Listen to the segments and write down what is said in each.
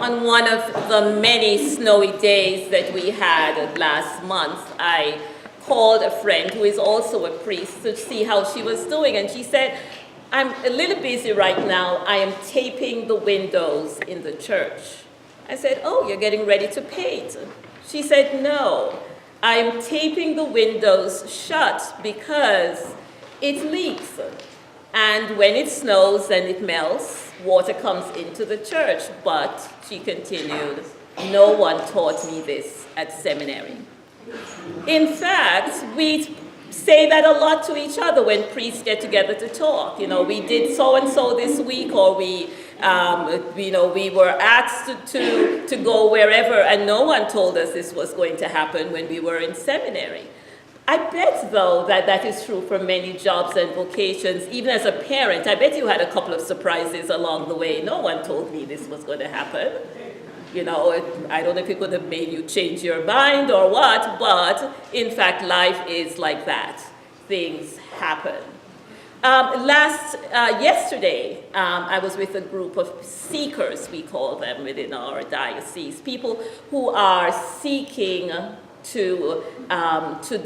On one of the many snowy days that we had last month, I called a friend who is also a priest to see how she was doing, and she said, "I'm a little busy right now. I am taping the windows in the church." I said, "Oh, you're getting ready to paint?" She said, "No, I'm taping the windows shut because it leaks. And when it snows and it melts, water comes into the church." But, she continued, "No one taught me this at seminary." In fact, we say that a lot to each other when priests get together to talk. You know, we did so-and-so this week, or we were asked to go wherever, and no one told us this was going to happen when we were in seminary. I bet, though, that is true for many jobs and vocations. Even as a parent, I bet you had a couple of surprises along the way. No one told me this was going to happen. You know, I don't know if it could have made you change your mind or what, but in fact, life is like that. Things happen. Yesterday, I was with a group of seekers, we call them within our diocese, people who are seeking to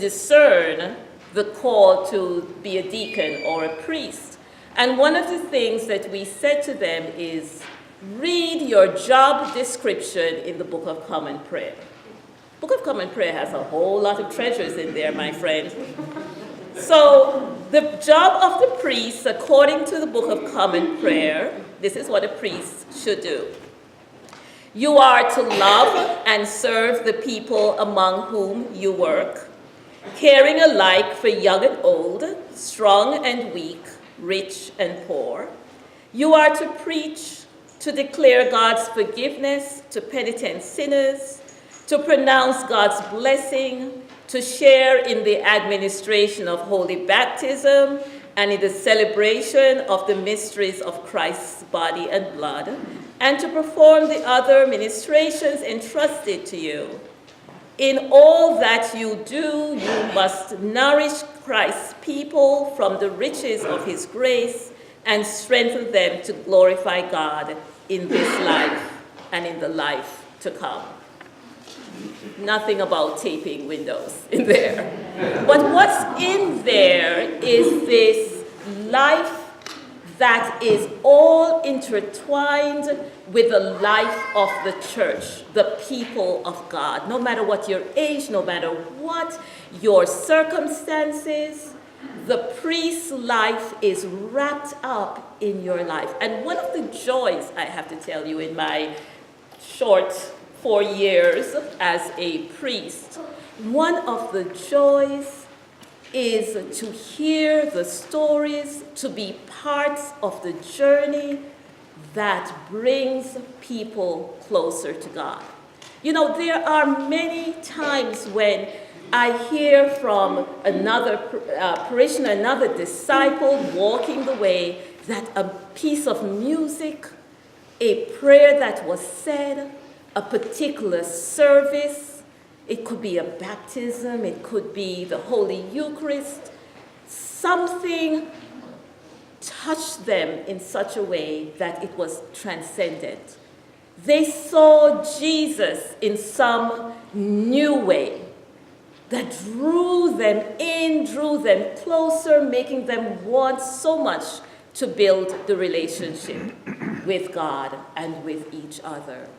discern the call to be a deacon or a priest. And one of the things that we said to them is, read your job description in the Book of Common Prayer. Book of Common Prayer has a whole lot of treasures in there, my friend. So the job of the priest, according to the Book of Common Prayer, this is what a priest should do. You are to love and serve the people among whom you work, caring alike for young and old, strong and weak, rich and poor. You are to preach, to declare God's forgiveness to penitent sinners, to pronounce God's blessing, to share in the administration of holy baptism and in the celebration of the mysteries of Christ's body and blood, and to perform the other ministrations entrusted to you. In all that you do, you must nourish Christ's people from the riches of his grace and strengthen them to glorify God in this life and in the life to come. Nothing about taping windows in there. But what's in there is this life that is all intertwined with the life of the church, the people of God. No matter what your age, no matter what your circumstances, the priest's life is wrapped up in your life. And one of the joys, I have to tell you, in my short 4 years as a priest, one of the joys is to hear the stories, to be part of the journey that brings people closer to God. You know, there are many times when I hear from another parishioner, another disciple walking the way, that a piece of music, a prayer that was said, a particular service, it could be a baptism, it could be the Holy Eucharist, something touched them in such a way that it was transcendent. They saw Jesus in some new way that drew them in, drew them closer, making them want so much to build the relationship with God and with each other.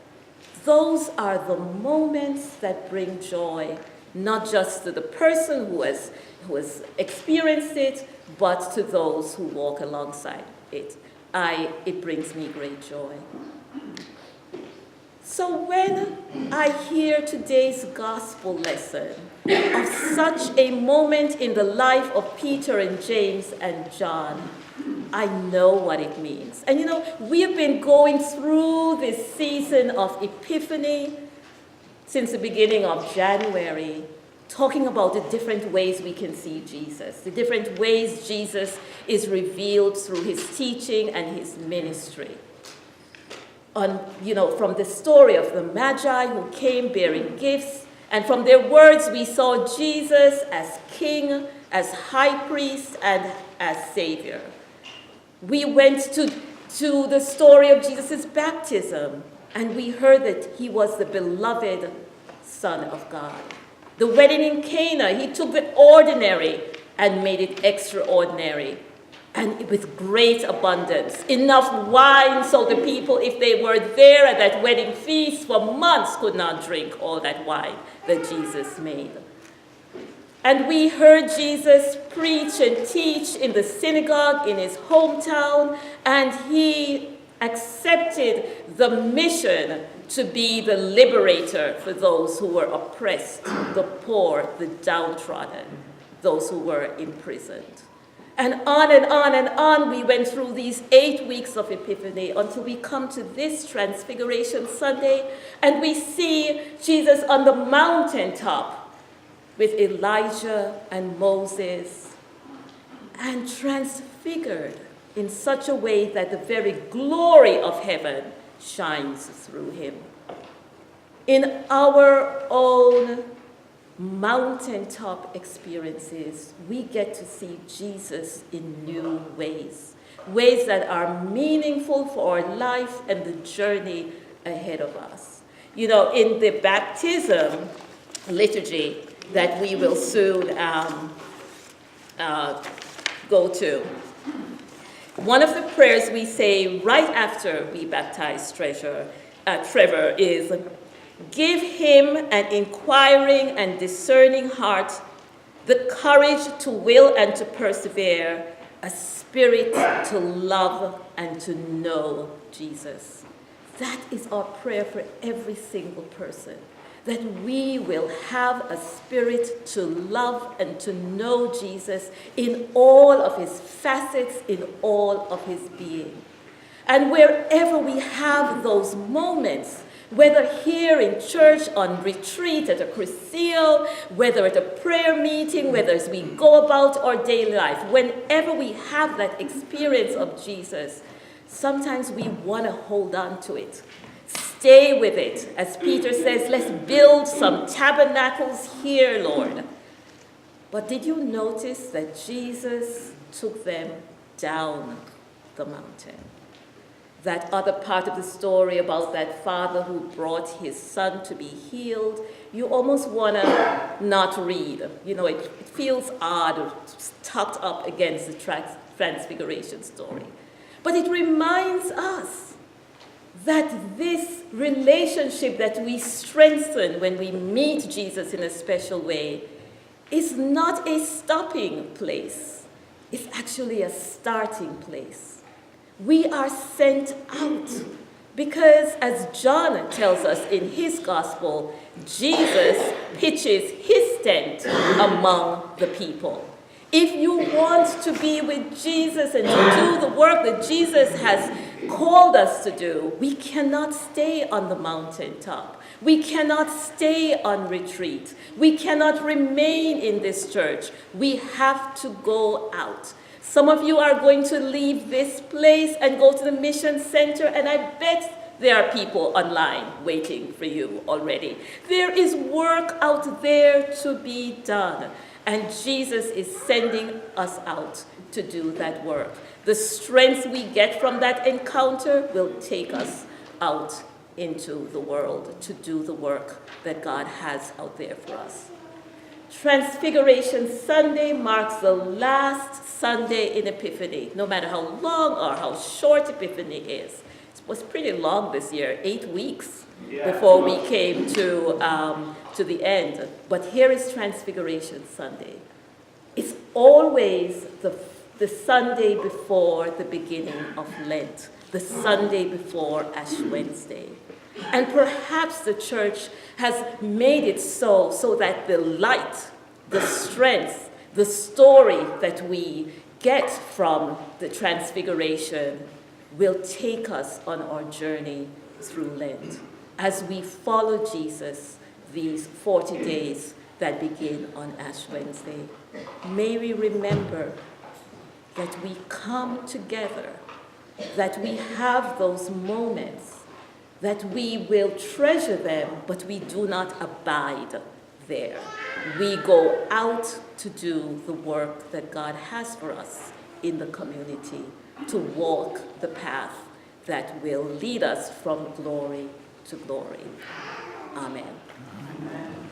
Those are the moments that bring joy, not just to the person who has experienced it, but to those who walk alongside it. It brings me great joy. So when I hear today's gospel lesson of such a moment in the life of Peter and James and John, I know what it means. And you know, we have been going through this season of Epiphany since the beginning of January, talking about the different ways we can see Jesus, the different ways Jesus is revealed through his teaching and his ministry. From the story of the Magi who came bearing gifts, and from their words we saw Jesus as King, as High Priest, and as Savior. We went to the story of Jesus' baptism, And we heard that he was the beloved Son of God. The wedding in Cana, he took the ordinary and made it extraordinary, and with great abundance. Enough wine so the people, if they were there at that wedding feast for months, could not drink all that wine that Jesus made. And we heard Jesus preach and teach in the synagogue in his hometown, and he accepted the mission to be the liberator for those who were oppressed, the poor, the downtrodden, those who were imprisoned. And on we went through these 8 weeks of Epiphany until we come to this Transfiguration Sunday, and we see Jesus on the mountaintop with Elijah and Moses, and transfigured in such a way that the very glory of heaven shines through him. In our own mountaintop experiences, we get to see Jesus in new ways, ways that are meaningful for our life and the journey ahead of us. You know, in the baptism liturgy that we will soon go to, one of the prayers we say right after we baptize Trevor is, "Give him an inquiring and discerning heart, the courage to will and to persevere, a spirit to love and to know Jesus." That is our prayer for every single person, that we will have a spirit to love and to know Jesus in all of his facets, in all of his being. And wherever we have those moments, whether here in church, on retreat, at a crucial, whether at a prayer meeting, whether as we go about our daily life, whenever we have that experience of Jesus, sometimes we want to hold on to it. Stay with it. As Peter says, let's build some tabernacles here, Lord. But did you notice that Jesus took them down the mountain? That other part of the story about that father who brought his son to be healed, you almost want to not read. You know, it feels odd, tucked up against the Transfiguration story. But it reminds us that this relationship that we strengthen when we meet Jesus in a special way is not a stopping place. It's actually a starting place. We are sent out because, as John tells us in his gospel, Jesus pitches his tent among the people. If you want to be with Jesus and to do the work that Jesus has called us to do, we cannot stay on the mountaintop. We cannot stay on retreat. We cannot remain in this church. We have to go out. Some of you are going to leave this place and go to the mission center, and I bet there are people online waiting for you already. There is work out there to be done. And Jesus is sending us out to do that work. The strength we get from that encounter will take us out into the world to do the work that God has out there for us. Transfiguration Sunday marks the last Sunday in Epiphany, no matter how long or how short Epiphany is. It was pretty long this year, 8 weeks before we came to the end. But here is Transfiguration Sunday. It's always the Sunday before the beginning of Lent, the Sunday before Ash Wednesday. And perhaps the church has made it so that the light, the strength, the story that we get from the Transfiguration will take us on our journey through Lent as we follow Jesus these 40 days that begin on Ash Wednesday. May we remember that we come together, that we have those moments, that we will treasure them, but we do not abide there. We go out to do the work that God has for us in the community, to walk the path that will lead us from glory to glory. Amen. Amen.